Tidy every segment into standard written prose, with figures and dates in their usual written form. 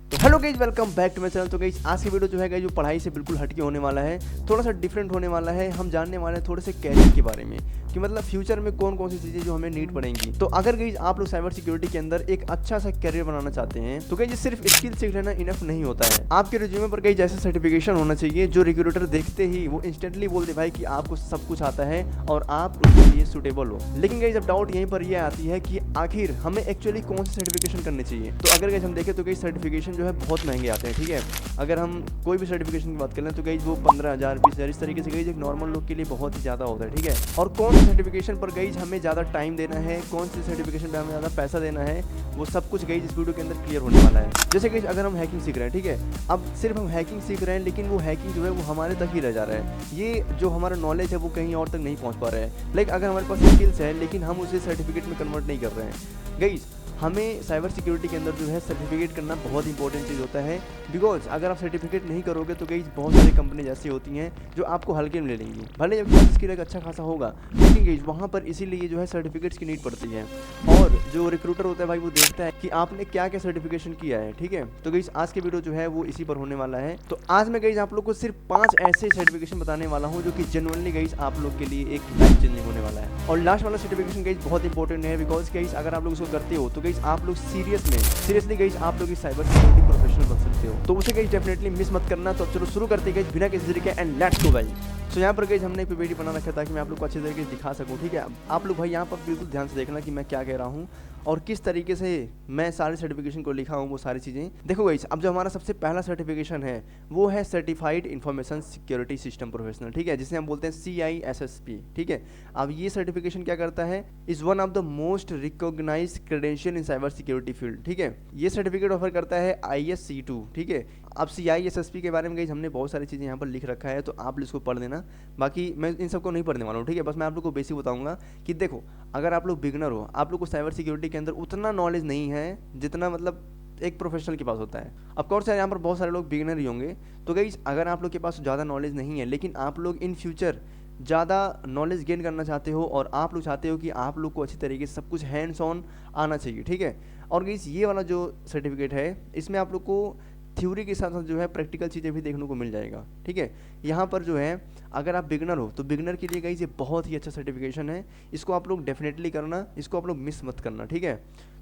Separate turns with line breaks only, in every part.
तो hello guys, welcome back to my channel. तो guys आज की वीडियो जो है गाइज वो पढ़ाई से बिल्कुल हटके होने वाला है, थोड़ा सा डिफरेंट होने वाला है। हम जानने वाले हैं थोड़े से कैरियर के बारे में कि मतलब फ्यूचर में कौन कौन सी चीज़ें जो हमें नीड पड़ेंगी। तो अगर गाइज आप लोग साइबर सिक्योरिटी के अंदर एक अच्छा सा कैरियर बनाना चाहते हैं तो गाइज सिर्फ स्किल सीख लेना इनफ नहीं होता है। आपके रिज्यूमे पर गाइज ऐसा सर्टिफिकेशन होना चाहिए जो रिक्रूटर देखते ही वो इंस्टेंटली बोल दे भाई कि आपको सब कुछ आता है और आप उसके लिए सुटेबल हो। लेकिन गाइज अब डाउट यहीं पर यह आती है कि आखिर हमें एक्चुअली कौन सी सर्टिफिकेशन करनी चाहिए। तो अगर गाइज हम देखें तो गाइज सर्टिफिकेशन जो है बहुत महंगे आते हैं, ठीक है। अगर हम कोई भी सर्टिफिकेशन की बात करें तो गाइज वो 15,000 20,000 इस तरीके से गाइज एक नॉर्मल लोग के लिए बहुत ही ज़्यादा होता है, ठीक है। और कौन सी सर्टिफिकेशन पर गाइज हमें ज़्यादा टाइम देना है, कौन सी सर्टिफिकेशन पर हमें ज़्यादा पैसा देना है, वो सब कुछ गाइज इस वीडियो के अंदर क्लियर होने वाला है। जैसे गाइज अगर हम हैकिंग सीख रहे हैं, ठीक है, अब सिर्फ हम हैकिंग सीख रहे हैं लेकिन वो हैकिंग जो है वो हमारे तक ही रह जा रहा है। ये जो हमारा नॉलेज है वो कहीं और तक नहीं पहुँच पा रहा है। लाइक अगर हमारे पास स्किल्स है लेकिन हम उसे सर्टिफिकेट में कन्वर्ट नहीं कर रहे हैं। गाइज हमें साइबर सिक्योरिटी के अंदर जो है सर्टिफिकेट करना बहुत इंपॉर्टेंट चीज़ होता है। बिकॉज अगर आप सर्टिफिकेट नहीं करोगे तो कई बहुत सारी कंपनी ऐसी होती हैं जो आपको हल्के में ले लेंगी। भले जब स्किल एक अच्छा खासा होगा लेकिन गई वहाँ पर इसीलिए जो है सर्टिफिकेट्स की नीड पड़ती है। और जो रिक्रूटर होता है भाई वो देखता है कि आपने क्या क्या सर्टिफिकेशन किया है, ठीक है। तो गई आज की वीडियो जो है वो इसी पर होने वाला है। तो आज मैं गई आप लोग को सिर्फ 5 ऐसे सर्टिफिकेशन बताने वाला हूँ जो कि जेन्युइनली गई आप लोग के लिए एक लाइफ चेंजिंग होने वाला है। और लास्ट वाला सर्टिफिकेशन गई बहुत इंपॉर्टेंट है बिकॉज गई अगर आप लोग उसको करते हो तो आप लोग सीरियसली गाइस आप लोग इस साइबर सिक्योरिटी प्रोफेशनल बन सकते हो। तो उसे गाइस डेफिनेटली मिस मत करना। तो चलो शुरू करते हैं गाइस बिना किसी देरी के एंड लेट्स गो भाई। सो यहाँ पर गाइस हमने एक पीपीटी बना रखा था कि मैं आप लोग को अच्छे तरीके से दिखा सकूँ, ठीक है। आप लोग भाई यहाँ पर बिल्कुल ध्यान से देखना कि मैं क्या कह रहा हूँ और किस तरीके से मैं सारे सर्टिफिकेशन को लिखा हूँ वो सारी चीज़ें देखो गाइस। अब जो हमारा सबसे पहला सर्टिफिकेशन है वो है certified information security system professional, ठीक है, जिसे हम बोलते हैं CISSP, ठीक है। अब ये सर्टिफिकेशन क्या करता है, is one of the most recognised credential in cyber security field, ठीक है। ये सर्टिफिकेट ऑफर करता है ISC2, ठीक है। अब CISSP के बारे में गाइस हमने बहुत सारी चीज़ें यहाँ पर लिख रखा है तो आप इसको पढ़ देना। बाकी मैं इन सबको नहीं पढ़ने वाला हूँ, ठीक है। बस मैं आप लोग को बेसिक बताऊंगा कि देखो अगर आप लोग बिगनर हो, आप लोग को साइबर सिक्योरिटी के अंदर उतना नॉलेज नहीं है जितना मतलब एक प्रोफेशनल के पास होता है। ऑफ कोर्स यहाँ पर बहुत सारे लोग बिगनर ही होंगे। तो गाइस अगर आप लोग के पास ज़्यादा नॉलेज नहीं है लेकिन आप लोग इन फ्यूचर ज़्यादा नॉलेज गेन करना चाहते हो और आप लोग चाहते हो कि आप लोग को अच्छी तरीके से सब कुछ हैंड्स ऑन आना चाहिए, ठीक है। और गाइस ये वाला जो सर्टिफिकेट है इसमें आप लोग को थ्योरी के साथ साथ जो है प्रैक्टिकल चीज़ें भी देखने को मिल जाएगा, ठीक है। यहाँ पर जो है अगर आप बिगनर हो तो बिगनर के लिए गाइस ये बहुत ही अच्छा सर्टिफिकेशन है। इसको आप लोग डेफिनेटली करना, इसको आप लोग मिस मत करना, ठीक है।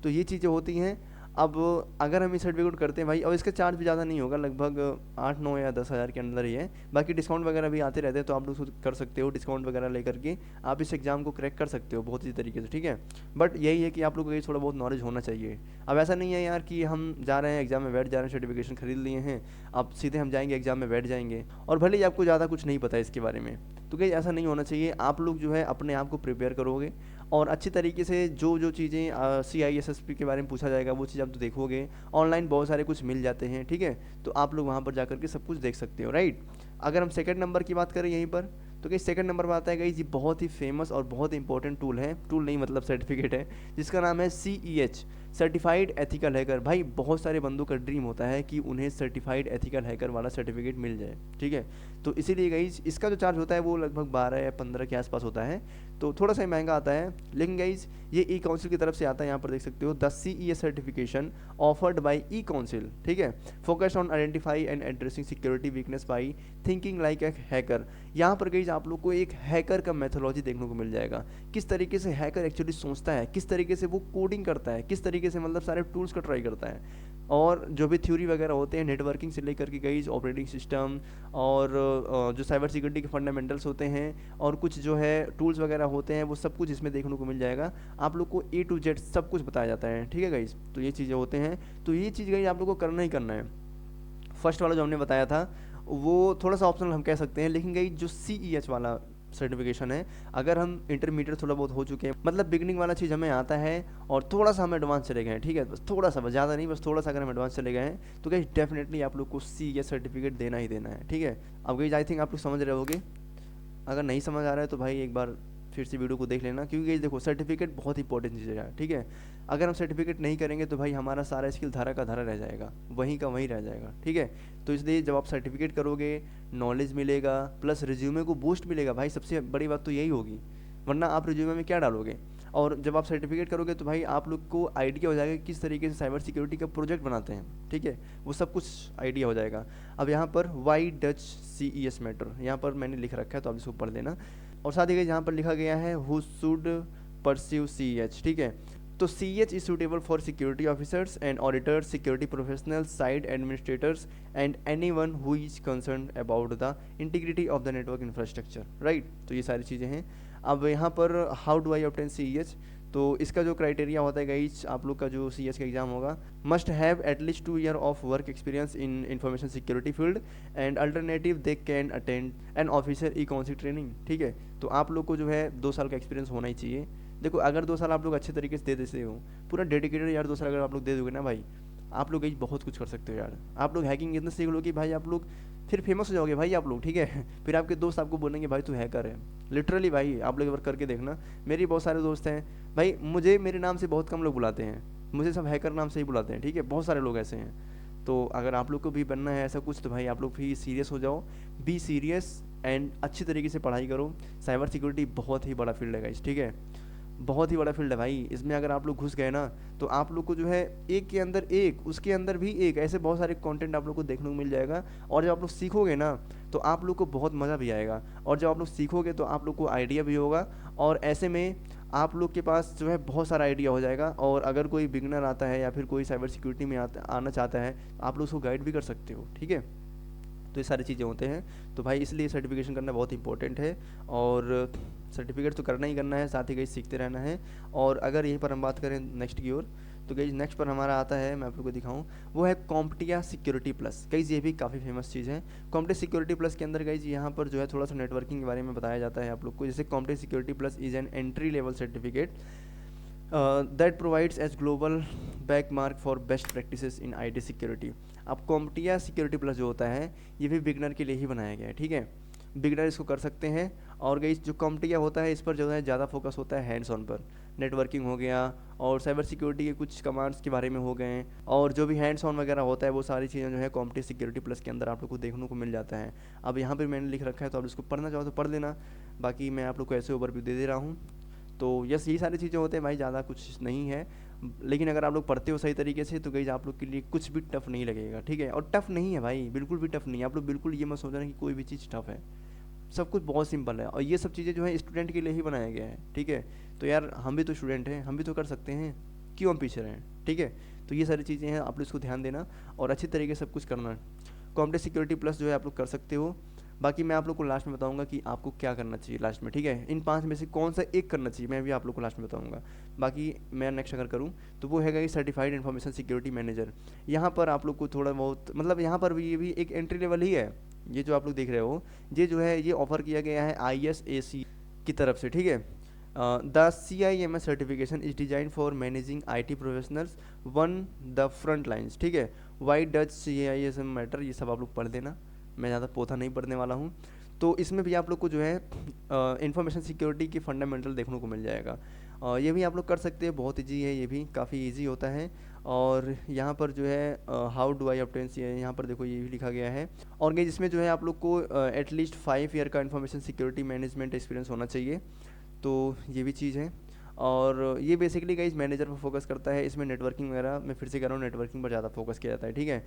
तो ये चीज़ें होती हैं। अब अगर हम ये सर्टिफिकेट करते हैं भाई और इसका चार्ज भी ज़्यादा नहीं होगा, लगभग 8 9 या 10 हज़ार के अंदर ही है। बाकी डिस्काउंट वगैरह भी आते रहते हैं तो आप लोग कर सकते हो, डिस्काउंट वगैरह लेकर के आप इस एग्ज़ाम को क्रैक कर सकते हो बहुत ही तरीके से, ठीक है। बट यही है कि आप लोग को ये थोड़ा बहुत नॉलेज होना चाहिए। अब ऐसा नहीं है यार कि हम जा रहे हैं एग्जाम में बैठ जा रहे हैं, सर्टिफिकेशन खरीद लिए हैं, अब सीधे हम जाएंगे एग्जाम में बैठ जाएंगे और भले ही आपको ज़्यादा कुछ नहीं पता है इसके बारे में। तो कहीं ऐसा नहीं होना चाहिए। आप लोग जो है अपने आप को प्रिपेयर करोगे और अच्छी तरीके से जो जो चीज़ें CISSP के बारे में पूछा जाएगा वो चीज़ आप तो देखोगे। ऑनलाइन बहुत सारे कुछ मिल जाते हैं, ठीक है। तो आप लोग वहाँ पर जा करके सब कुछ देख सकते हो, राइट। अगर हम सेकंड नंबर की बात करें यहीं पर तो कहीं सेकंड नंबर पर आता है ये बहुत ही फेमस और बहुत ही इंपॉर्टेंट टूल है, टूल नहीं मतलब सर्टिफिकेट है, जिसका नाम है CEH सर्टिफाइड एथिकल हैकर। भाई बहुत सारे बंदों का ड्रीम होता है कि उन्हें सर्टिफाइड एथिकल हैकर वाला सर्टिफिकेट मिल जाए, ठीक है। तो इसीलिए गाइज इसका जो चार्ज होता है वो लगभग 12 या 15 के आसपास होता है, तो थोड़ा सा महंगा आता है। लेकिन गाइज ये ई काउंसिल की तरफ से आता है, यहाँ पर देख सकते हो the CES certification offered by E council, ठीक है, focused on identify and addressing security weakness by thinking like a hacker. यहाँ पर गाइज आप लोग को एक हैकर का मेथोलॉजी देखने को मिल जाएगा, किस तरीके से हैकर एक्चुअली सोचता है, किस तरीके से वो कोडिंग करता है, किस तरीके से मतलब सारे टूल्स का ट्राई करता है। और जो भी थ्योरी वगैरह होते हैं नेटवर्किंग से लेकर के गाइज ऑपरेटिंग सिस्टम और जो साइबर सिक्योरिटी के फंडामेंटल्स होते हैं और कुछ जो है टूल्स वगैरह होते हैं वो सब कुछ इसमें देखने को मिल जाएगा। आप लोग को A to Z सब कुछ बताया जाता है, ठीक है गाइज। तो ये चीज़ें होते हैं, तो ये चीज़ गाइज आप लोग को करना ही करना है। फर्स्ट वाला जो हमने बताया था वो थोड़ा सा ऑप्शनल हम कह सकते हैं, लेकिन गाइज जो CEH वाला सर्टिफिकेशन है अगर हम इंटरमीडिएट थोड़ा बहुत हो चुके हैं, मतलब बिगनिंग वाला चीज़ हमें आता है और थोड़ा सा हम एडवांस चले गए हैं, ठीक है, बस थोड़ा सा, बस ज़्यादा नहीं, बस थोड़ा सा अगर हम एडवांस चले गए हैं तो गाइस डेफिनेटली आप लोग को CES सर्टिफिकेट देना ही देना है, ठीक है। अब गाइस आई थिंक आप लोग समझ रहे होगे। अगर नहीं समझ आ रहा है तो भाई एक बार फिर से वीडियो को देख लेना, क्योंकि गाइस देखो सर्टिफिकेट बहुत इंपॉर्टेंट चीज़ है, ठीक है। अगर हम सर्टिफिकेट नहीं करेंगे तो भाई हमारा सारा स्किल धारा का धारा रह जाएगा, वहीं का वहीं रह जाएगा, ठीक है। तो इसलिए जब आप सर्टिफिकेट करोगे नॉलेज मिलेगा प्लस रिज्यूमे को बूस्ट मिलेगा। भाई सबसे बड़ी बात तो यही होगी, वरना आप रिज्यूमे में क्या डालोगे, और जब आप सर्टिफिकेट करोगे तो भाई आप लोग को आइडिया हो जाएगा कि किस तरीके से साइबर सिक्योरिटी का प्रोजेक्ट बनाते हैं, ठीक है, वो सब कुछ आइडिया हो जाएगा। अब यहाँ पर वाई डच CES मैटर यहाँ पर मैंने लिख रखा है, तो आप इसको पढ़ लेना। और साथ ही यहाँ पर लिखा गया है हु शुड परस्यू CEH, ठीक है। तो CEH is suitable for security officers and auditors, security professionals, site administrators and anyone who is concern about the integrity of the network infrastructure, right. तो ये सारी चीज़ें हैं। अब यहाँ पर how do I obtain CEH, तो इसका जो क्राइटेरिया होता है गाइस, आप लोग का जो CEH का एग्जाम होगा, must have at least 2 year of work experience in information security field and alternative they can attend an officer EC Council training, ठीक है। तो आप लोग को जो है 2 साल का एक्सपीरियंस होना ही चाहिए। देखो अगर 2 साल आप लोग अच्छे तरीके से दे देते हो, पूरा डेडिकेटेड यार 2 साल अगर आप लोग दे दोगे ना भाई, आप लोग गाइस बहुत कुछ कर सकते हो यार। आप लोग हैकिंग इतना सीख लो कि भाई आप लोग फिर फेमस हो जाओगे भाई आप लोग, ठीक है। फिर आपके दोस्त आपको बोलेंगे भाई तू हैकर है, लिटरली भाई आप लोग एक बार करके देखना। मेरी बहुत सारे दोस्त हैं भाई, मुझे मेरे नाम से बहुत कम लोग बुलाते हैं, मुझे सब हैकर नाम से ही बुलाते हैं, ठीक है, बहुत सारे लोग ऐसे हैं। तो अगर आप लोग को भी बनना है ऐसा कुछ, तो भाई आप लोग भी सीरियस हो जाओ, बी सीरियस एंड अच्छी तरीके से पढ़ाई करो। साइबर सिक्योरिटी बहुत ही बड़ा फील्ड है गाइस, ठीक है, बहुत ही बड़ा फील्ड है भाई। इसमें अगर आप लोग घुस गए ना, तो आप लोग को जो है एक के अंदर एक, उसके अंदर भी एक, ऐसे बहुत सारे कंटेंट आप लोग को देखने को मिल जाएगा। और जब आप लोग सीखोगे ना, तो आप लोग को बहुत मज़ा भी आएगा। और जब आप लोग सीखोगे तो आप लोग को आइडिया भी होगा, और ऐसे में आप लोग के पास जो है बहुत सारा आइडिया हो जाएगा। और अगर कोई बिगनर आता है या फिर कोई साइबर सिक्योरिटी में आना चाहता है, आप लोग उसको गाइड भी कर सकते हो, ठीक है। तो ये सारी चीज़ें होते हैं। तो भाई इसलिए सर्टिफिकेशन करना बहुत इंपॉर्टेंट है, और सर्टिफिकेट तो करना ही करना है, साथ ही कहीं सीखते रहना है। और अगर यहीं पर हम बात करें नेक्स्ट की ओर, तो कहीं नेक्स्ट पर हमारा आता है, मैं आप लोग को दिखाऊं, वो है कॉम्पटिया सिक्योरिटी प्लस। कहीं ये भी काफ़ी फेमस चीज़ है। कॉम्पटिया सिक्योरिटी प्लस के अंदर कहीं यहाँ पर जो है थोड़ा सा नेटवर्किंग के बारे में बताया जाता है आप लोग को। जैसे CompTIA security plus is an entry level certificate that provides as global back mark for best practices in IT security. अब कॉम्पटिया सिक्योरिटी प्लस जो होता है, ये भी बिगनर के लिए ही बनाया गया है, ठीक है, बिगनर इसको कर सकते हैं। और गई जो कॉम्पटिया होता है, इस पर जो है ज़्यादा फोकस होता है हैंड्स ऑन पर, नेटवर्किंग हो गया और साइबर सिक्योरिटी के कुछ कमांड्स के बारे में हो गए, और जो भी हैंड्स ऑन वगैरह होता है वो सारी चीज़ें जो है कॉम्पटिया सिक्योरिटी प्लस के अंदर आप लोग को देखने को मिल जाता है। अब यहाँ पर मैंने लिख रखा है, तो आप इसको पढ़ना चाहो तो पढ़ लेना, बाकी मैं आप लोग को ऐसे ओवरव्यू दे दे रहा हूँ। तो यस यही सारी चीज़ें होते हैं भाई, ज़्यादा कुछ नहीं है। लेकिन अगर आप लोग पढ़ते हो सही तरीके से, तो गाइस आप लोग के लिए कुछ भी टफ नहीं लगेगा, ठीक है। और टफ नहीं है भाई, बिल्कुल भी टफ नहीं है। आप लोग बिल्कुल ये मत सोचना कि कोई भी चीज़ टफ है, सब कुछ बहुत सिंपल है। और ये सब चीज़ें जो है स्टूडेंट के लिए ही बनाया गया है, ठीक है। तो यार हम भी तो स्टूडेंट हैं, हम भी तो कर सकते हैं, क्यों हम पीछे रहें, ठीक है। तो ये सारी चीज़ें हैं, आप लोग इसको ध्यान देना और अच्छी तरीके से सब कुछ करना है। कॉम्पटिया सिक्योरिटी प्लस जो है आप लोग कर सकते हो। बाकी मैं आप लोग को लास्ट में बताऊंगा कि आपको क्या करना चाहिए लास्ट में, ठीक है। इन 5 में से कौन सा एक करना चाहिए, मैं भी आप लोग को लास्ट में बताऊंगा। बाकी मैं नेक्स्ट अगर करूं, तो वो है सर्टिफाइड इन्फॉर्मेशन सिक्योरिटी मैनेजर। यहाँ पर आप लोग को थोड़ा बहुत, मतलब यहाँ पर भी ये भी एक एंट्री लेवल ही है। ये जो आप लोग देख रहे हो, ये जो है ये ऑफर किया गया है ISAC की तरफ से, ठीक है। The CIMS certification is design for managing IT professionals one the front lines, ठीक है। वाई डच CISM मैटर, ये सब आप लोग पढ़ देना, मैं ज़्यादा पोथा नहीं पढ़ने वाला हूँ। तो इसमें भी आप लोग को जो है इंफॉर्मेशन सिक्योरिटी की फंडामेंटल देखने को मिल जाएगा। ये भी आप लोग कर सकते हैं, बहुत ईजी है, ये भी काफ़ी इजी होता है। और यहाँ पर जो है how do I obtain CISM, यहाँ पर देखो ये भी लिखा गया है। और ये जिसमें जो है आप लोग को एटलीस्ट 5 ईयर का इंफॉर्मेशन सिक्योरिटी मैनेजमेंट एक्सपीरियंस होना चाहिए, तो ये भी चीज़ है। और ये बेसिकली गाइस मैनेजर पर फोकस करता है। इसमें नेटवर्किंग वगैरह, मैं फिर से कह रहा हूँ, नेटवर्किंग पर ज़्यादा फोकस किया जाता है, ठीक है।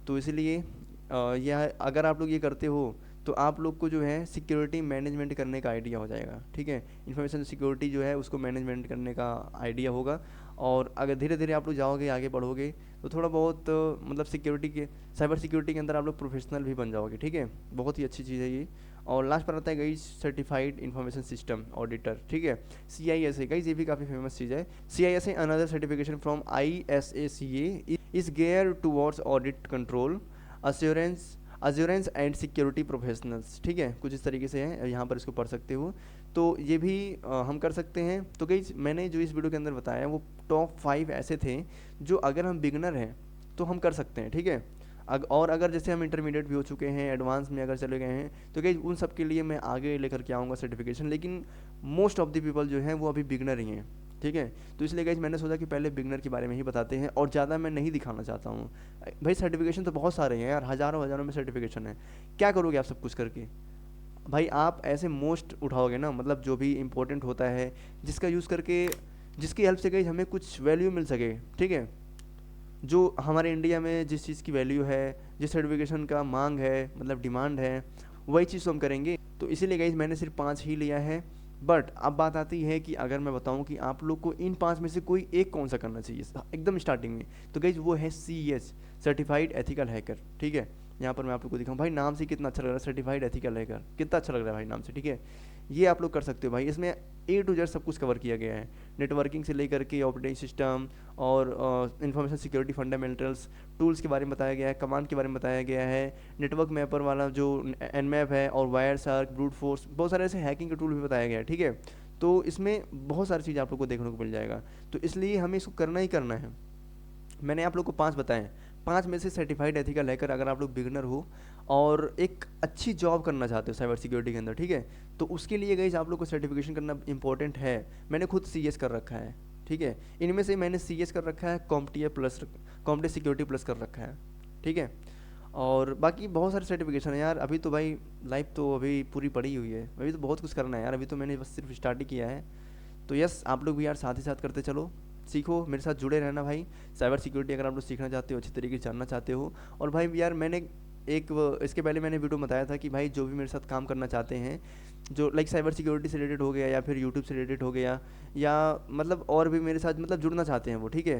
तो इसलिए यह अगर आप लोग ये करते हो, तो आप लोग को जो है सिक्योरिटी मैनेजमेंट करने का आइडिया हो जाएगा, ठीक है। इन्फॉर्मेशन सिक्योरिटी जो है उसको मैनेजमेंट करने का आइडिया होगा। और अगर धीरे धीरे आप लोग जाओगे, आगे बढ़ोगे, तो थोड़ा बहुत मतलब सिक्योरिटी के, साइबर सिक्योरिटी के अंदर आप लोग प्रोफेशनल भी बन जाओगे, ठीक है। बहुत ही अच्छी चीज़ है ये। और लास्ट पर आता है guys certified information system auditor, ठीक है, CISA। गाइस ये भी काफ़ी फेमस चीज़ है। CISA another certification from ISACA is gear towards audit control assurance and security professionals, ठीक है, कुछ इस तरीके से है, यहाँ पर इसको पढ़ सकते हो। तो ये भी हम कर सकते हैं। तो गाइस मैंने जो इस वीडियो के अंदर बताया वो टॉप 5 ऐसे थे जो अगर हम बिगनर हैं तो हम कर सकते हैं, ठीक है। और अगर जैसे हम इंटरमीडिएट भी हो चुके हैं, एडवांस में अगर चले गए हैं, तो गाइस उन सब के लिए मैं आगे लेकर के आऊँगा सर्टिफिकेशन। लेकिन मोस्ट ऑफ द पीपल जो हैं वो अभी बिगनर ही हैं, ठीक है। तो इसलिए गाइस मैंने सोचा कि पहले बिगनर के बारे में ही बताते हैं, और ज़्यादा मैं नहीं दिखाना चाहता हूँ भाई। सर्टिफिकेशन तो बहुत सारे हैं यार, हज़ारों में सर्टिफिकेशन है, क्या करोगे आप सब कुछ करके भाई। आप ऐसे मोस्ट उठाओगे ना, मतलब जो भी इम्पोर्टेंट होता है, जिसका यूज़ करके जिसकी हेल्प से गाइज हमें कुछ वैल्यू मिल सके, ठीक है। जो हमारे इंडिया में जिस चीज़ की वैल्यू है, जिस सर्टिफिकेशन का मांग है, मतलब डिमांड है, वही चीज़ तो हम करेंगे। तो इसीलिए गाइज मैंने सिर्फ 5 ही लिया है। बट अब बात आती है कि अगर मैं बताऊं कि आप लोग को इन 5 में से कोई एक कौन सा करना चाहिए एकदम स्टार्टिंग में, तो गाइज वो है CEH, सर्टिफाइड एथिकल हैकर, ठीक है। यहाँ पर मैं आप लोग को दिखाऊँ, भाई नाम से कितना अच्छा लग रहा है, सर्टिफाइड एथिकल हैकर, कितना अच्छा लग रहा है भाई नाम से, ठीक है। ये आप लोग कर सकते हो भाई, इसमें A to Z सब कुछ कवर किया गया है, नेटवर्किंग से लेकर के ऑपरेटिंग सिस्टम और इंफॉर्मेशन सिक्योरिटी फंडामेंटल्स, टूल्स के बारे में बताया गया है, कमांड के बारे में बताया गया है, नेटवर्क मैपर वाला जो Nmap है, और वायर शार्क, ब्रूट फोर्स, बहुत सारे ऐसे हैकिंग के टूल भी बताया गया है, ठीक है। तो इसमें बहुत सारी चीज़ आप लोग को देखने को मिल जाएगा, तो इसलिए हमें इसको करना ही करना है। मैंने आप लोग को 5 बताए, 5 में से सर्टिफाइड एथिकल हैकर अगर आप लोग बिगनर हो और एक अच्छी जॉब करना चाहते हो साइबर सिक्योरिटी के अंदर, ठीक है, तो उसके लिए गाइस आप लोग को सर्टिफिकेशन करना इंपॉर्टेंट है। मैंने खुद CS कर रखा है, ठीक है। इनमें से मैंने CS कर रखा है, कॉम्प्टिया सिक्योरिटी प्लस कर रखा है, ठीक है। और बाकी बहुत सारे सर्टिफिकेशन है यार। अभी तो भाई लाइफ तो अभी पूरी पड़ी हुई है, अभी तो बहुत कुछ करना है यार, अभी तो मैंने बस सिर्फ स्टार्ट ही किया है। तो यस, आप लोग भी यार साथ ही साथ करते चलो, सीखो, मेरे साथ जुड़े रहना भाई। साइबर सिक्योरिटी अगर आप लोग सीखना चाहते हो, अच्छी तरीके से जानना चाहते हो। और भाई यार मैंने इसके पहले मैंने वीडियो बताया था कि भाई जो भी मेरे साथ काम करना चाहते हैं, जो लाइक साइबर सिक्योरिटी से रिलेटेड हो गया या फिर यूट्यूब से रिलेटेड हो गया, या मतलब और भी मेरे साथ मतलब जुड़ना चाहते हैं वो, ठीक है,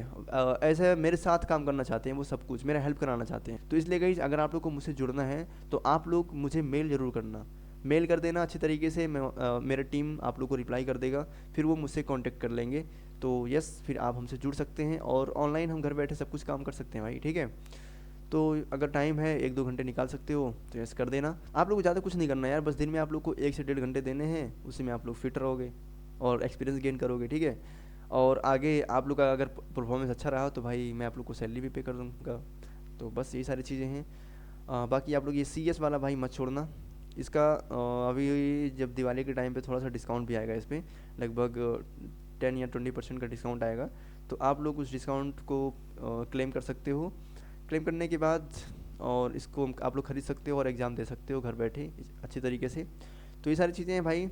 ऐसे मेरे साथ काम करना चाहते हैं, वो सब कुछ मेरा हेल्प कराना चाहते हैं। तो इसलिए गाइस अगर आप लोग को मुझसे जुड़ना है तो आप लोग मुझे मेल ज़रूर करना, मेल कर देना अच्छी तरीके से, मैं मेरा टीम आप लोग को रिप्लाई कर देगा, फिर वो मुझसे कांटेक्ट कर लेंगे। तो यस, फिर आप हमसे जुड़ सकते हैं और ऑनलाइन हम घर बैठे सब कुछ काम कर सकते हैं भाई, ठीक है। तो अगर टाइम है 1-2 घंटे निकाल सकते हो तो यस कर देना। आप लोग को ज़्यादा कुछ नहीं करना यार, बस दिन में आप लोग को 1 से 1.5 घंटे देने हैं, उसी में आप लोग फिट रहोगे और एक्सपीरियंस गेन करोगे, ठीक है। और आगे आप लोग का अगर परफॉर्मेंस अच्छा रहा तो भाई मैं आप लोग को सैलरी भी पे कर दूँगा। तो बस यही सारी चीज़ें हैं। बाकी आप लोग ये CS वाला भाई मत छोड़ना, इसका अभी जब दिवाली के टाइम पे थोड़ा सा डिस्काउंट भी आएगा, इस पर लगभग 10 या 20% का डिस्काउंट आएगा। तो आप लोग उस डिस्काउंट को क्लेम कर सकते हो। क्लेम करने के बाद और इसको आप लोग खरीद सकते हो और एग्ज़ाम दे सकते हो घर बैठे अच्छी तरीके से। तो ये सारी चीज़ें हैं भाई।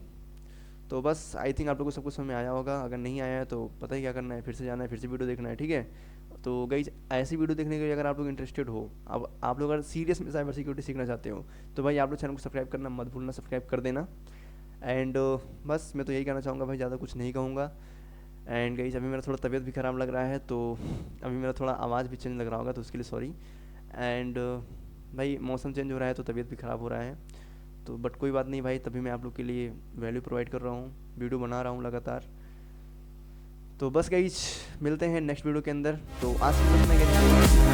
तो बस आई थिंक आप लोग को सब कुछ समझ में आया होगा, अगर नहीं आया है तो पता ही क्या करना है, फिर से जाना है, फिर से वीडियो देखना है, ठीक है। तो गाइस ऐसी वीडियो देखने के लिए अगर आप लोग इंटरेस्टेड हो, अब आप लोग अगर सीरियस में साइबर सिक्योरिटी सीखना चाहते हो, तो भाई आप लोग चैनल को सब्सक्राइब करना मत भूलना, सब्सक्राइब कर देना। एंड बस मैं तो यही कहना चाहूँगा भाई, ज़्यादा कुछ नहीं कहूँगा। एंड गाइस अभी मेरा थोड़ा तबीयत भी ख़राब लग रहा है, तो अभी मेरा थोड़ा आवाज़ भी चेंज लग रहा होगा, तो उसके लिए सॉरी। एंड भाई मौसम चेंज हो रहा है तो तबीयत भी ख़राब हो रहा है, तो बट कोई बात नहीं भाई, तभी मैं आप लोग के लिए वैल्यू प्रोवाइड कर रहा हूँ, वीडियो बना रहा हूँ लगातार। तो बस गाइस मिलते हैं नेक्स्ट वीडियो के अंदर। तो आज की वीडियो में